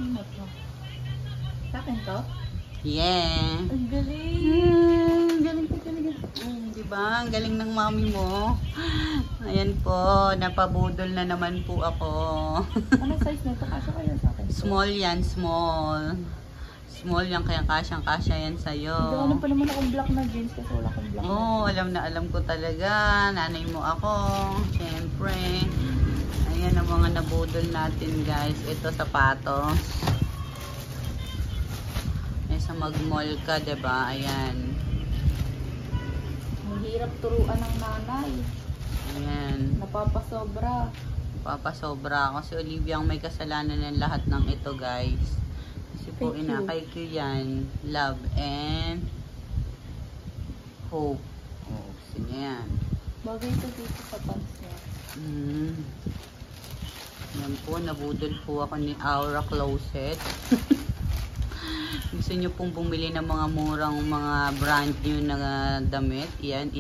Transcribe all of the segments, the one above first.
Ano to? Sa akin to? Yeah. Ang galing. Galing ko talaga. Diba? Ang galing ng mami mo. Ayan po, napabudol na naman po ako. Anong size nito? Kasya kaya sa akin? Small yan, small. Small yan, kaya kasyang-kasya yan sa'yo. Hindi alam pa naman akong black na jeans kasi wala akong black. Oo, alam na alam ko talaga. Nanay mo ako. Siyempre. Ayan ang mga nabudol natin, guys. Ito, sapatos. Ay, sa mag-mall ka, diba? Ayan. Ang hirap turuan ng nanay. Ayan. Napapasobra. Papasobra ako. Si Olivia ang may kasalanan ng lahat ng ito, guys. Kasi po, Thank you. inakay ko yan. Love and hope. Oh, sige yan. Bagay ito dito sa pants niya. Yan po, nabudol po ako ni Aura Closet. Gusto nyo pong bumili ng mga murang mga brand new na damit. Yan,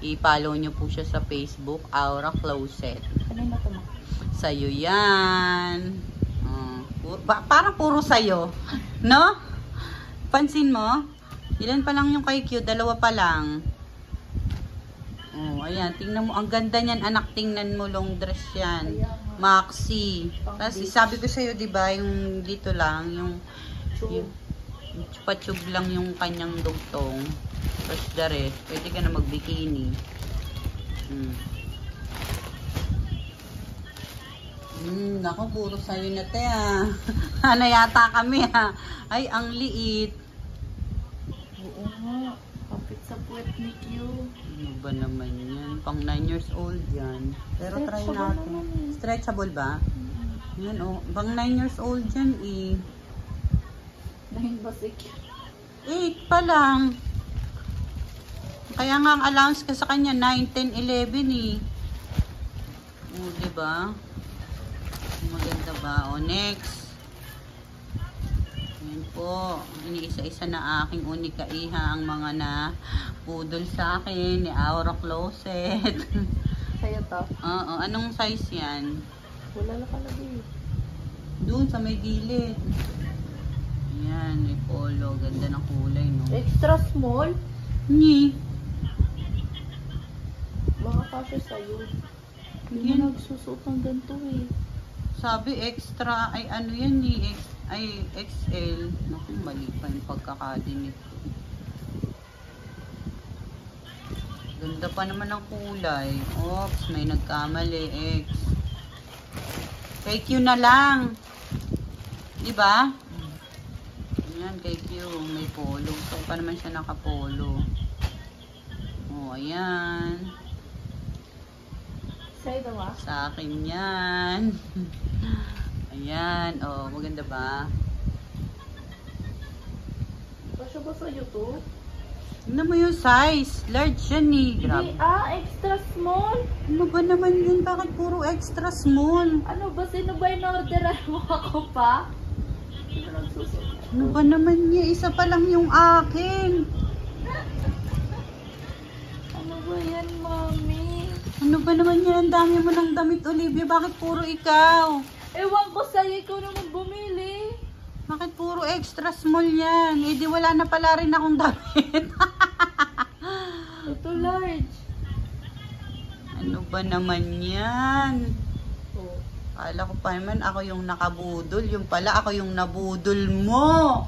i-follow nyo po siya sa Facebook, Aura Closet. Kanina to ma? Sa'yo yan. Parang puro sa'yo. No? Pansin mo? Ilan pa lang yung kay Q? Dalawa pa lang. Oh, ayan. Tingnan mo. Ang ganda niyan, anak. Tingnan mo. Long dress yan. Maxi. Kasi sabi ko sa'yo, diba, yung dito lang, yung chupa-chub lang yung kanyang dugtong. Tapos the rest, pwede ka na mag-bikini. Ako, puro sa'yo na te ah. Ano yata kami ah. Ay, ang liit. Oo nga. Kapit sa puwet ni Q. Ano ba naman yan? Pang 9 years old yan. Pero try Stretchable natin. naman eh. Stretchable ba? Yan oh. Pang 9 years old yan eh. Dahil ba si Q? 8 pa lang. Kaya nga ang allowance ka sa kanya 9, 10, 11 eh. O, diba? Maganda ba? O, next. Ayan po. Iniisa-isa na aking unika iha ang mga na pudol sa akin ni Aura Closet. Sa'yo to? Oo. Anong size yan? Wala na kalagay. Doon sa may gilid. Ayan. May polo. Ganda ng kulay, no? Extra small? Ni. Baka kasi sa'yo. Hindi Yan. mo nagsusuot ng ganito eh. Sabi extra, ay ano yan ni ay XL. Naku, mali pa yung pagkakadinig ko. Ganda pa naman ang kulay. Oops, may nagkamali. X. Kay Q na lang. Diba? Ayan, kay Q. May polo. So, pa naman siya nakapolo. Oh, ayan. Sa'yo to ma? Sa akin yan. Ayan. Oh, maganda ba? Kasya ba sa'yo to? Tignan mo yung size. Large yan eh. Grabe. Hindi extra small. Ano ba naman yun? Bakit puro extra small? Ano ba? Sino ba in-orderan mo ako pa? Sino nagsusuot? Ano ba naman niya? Isa pa lang yung akin. Ano ba yan, mami? Ano ba naman yan? Ang dami mo ng damit, Olivia. Bakit puro ikaw? Ewan ko sa'yo, ikaw naman bumili. Bakit puro extra small yan? Eh di wala na pala rin akong damit. Ito large. Ano ba naman yan? Oh. Kala ko pa naman ako yung nakabudol. Yung pala ako yung nabudol mo.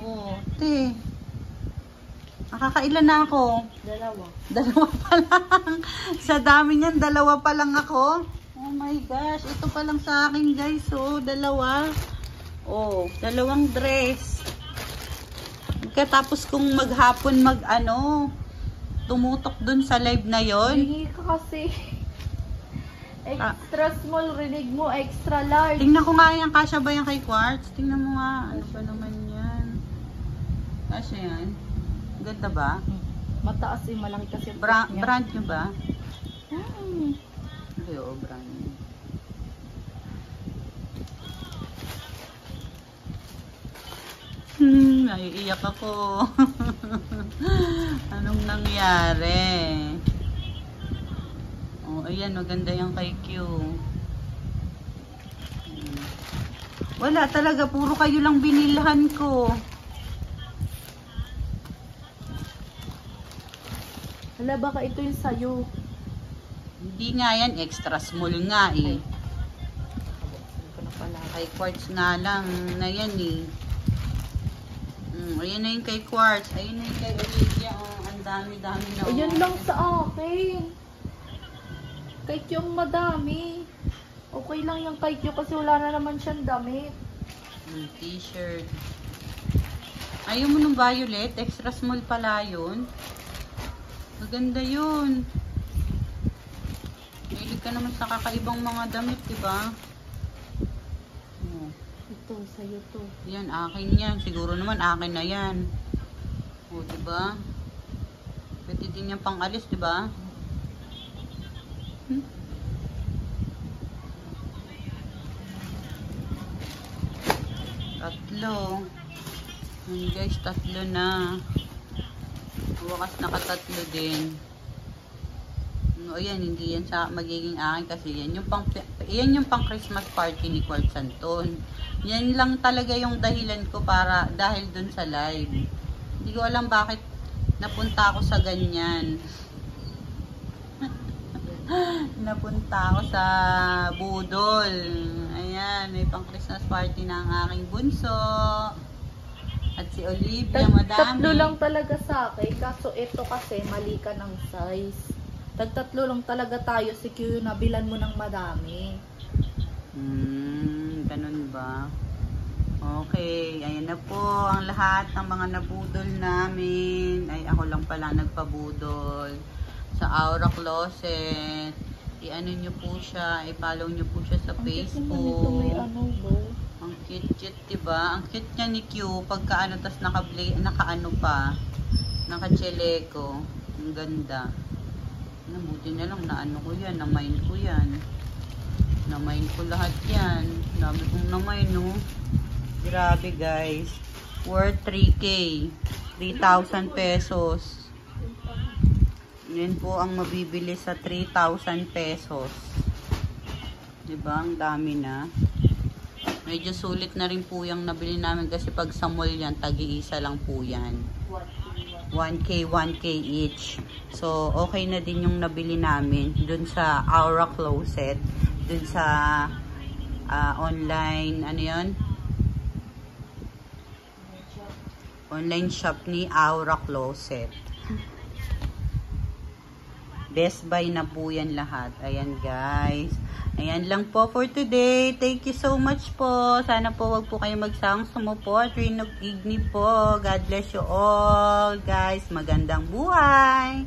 Oh, te. Nakakailan na ako? Dalawa Pa lang. Sa dami niyan, dalawa pa lang ako. Oh my gosh. Ito pa lang sa akin, guys. Oh, dalawa. Oh, dalawang dress. Katapos kong maghapon tumutok dun sa live na yon. Hingi ka kasi. Extra small, rinig mo, extra large. Tingnan ko nga yan. Kasya ba yan kay Quartz? Tingnan mo nga. Ano ba naman yan? Kasya yan. Ganda ba? Mataas eh, malaki kasi yung Brand niya. nyo ba? Hmm. Ay, oo, brand nyo. Naiiyak ako. Anong nangyari? Oh, ayan, maganda yung kay Q. Wala talaga, puro kayo lang binilhan ko. Hala, baka ito yung sayo. Hindi nga yan, extra small nga eh. Hindi ko na pala. Kay Quartz nga lang na yan eh. Ayan na yung kay Quartz. Ayan na yung kay Olivia. Oh, ang dami-dami na. Ayan lang sa akin. Kay Q yung madami. Okay lang yung kay Q kasi wala na naman siyang damit. T-shirt. Ayaw mo nung violet? Extra small pala yun. Maganda yun. Mahilig ka naman sa kakaibang mga damit, diba? Oh. Ito, sa'yo to. Yan, akin yan. Siguro naman akin na yan. O, diba? Pwede din yung pang-alis, diba? Tatlo. Yan guys, tatlo na. Wakas nakatatlo din. O yan, hindi yan sa magiging akin kasi yan yung pang Christmas party ni Quartz Santon. Yan lang talaga yung dahilan ko dahil dun sa live. Hindi ko alam bakit napunta ako sa ganyan. Napunta ako sa budol. Ayan, may pang Christmas party na ang aking bunso. At si Olivia, madami. Tatlo lang talaga sa akin. Kaso ito kasi mali ka ng size. Tatlo lang talaga tayo. Si Q, nabilan mo ng madami. Ganun ba? Okay, ayan na po ang lahat ng mga nabudol namin. Ay, ako lang pala nagpabudol. Sa Aura Closet. I-ano nyo po siya, i-follow nyo po siya sa Facebook. Ito may ano ba? Ang cute, diba? Ang cute niya ni Q. Pagka ano, tas naka-ano pa. Naka-cheleco. Ang ganda. Buti na lang na ano ko yan. Na-mine ko yan. Na-mine ko lahat yan. Dami kong na-mine, no? Grabe, guys. Worth 3K. 3,000 pesos. Yan po ang mabibili sa 3,000 pesos. Diba? Ang dami na. Medyo sulit na rin po yung nabili namin kasi pag sa mall yan, tagi-isa lang po yan. 1K each. So, okay na din yung nabili namin dun sa Aura Closet. Dun sa online, ano yun? Online shop ni Aura Closet. Best Buy na po yan lahat. Ayan guys. Ayan lang po for today. Thank you so much po. Sana po wag po kayo magsawang sumuport. Rinog Igni po. God bless you all guys. Magandang buhay.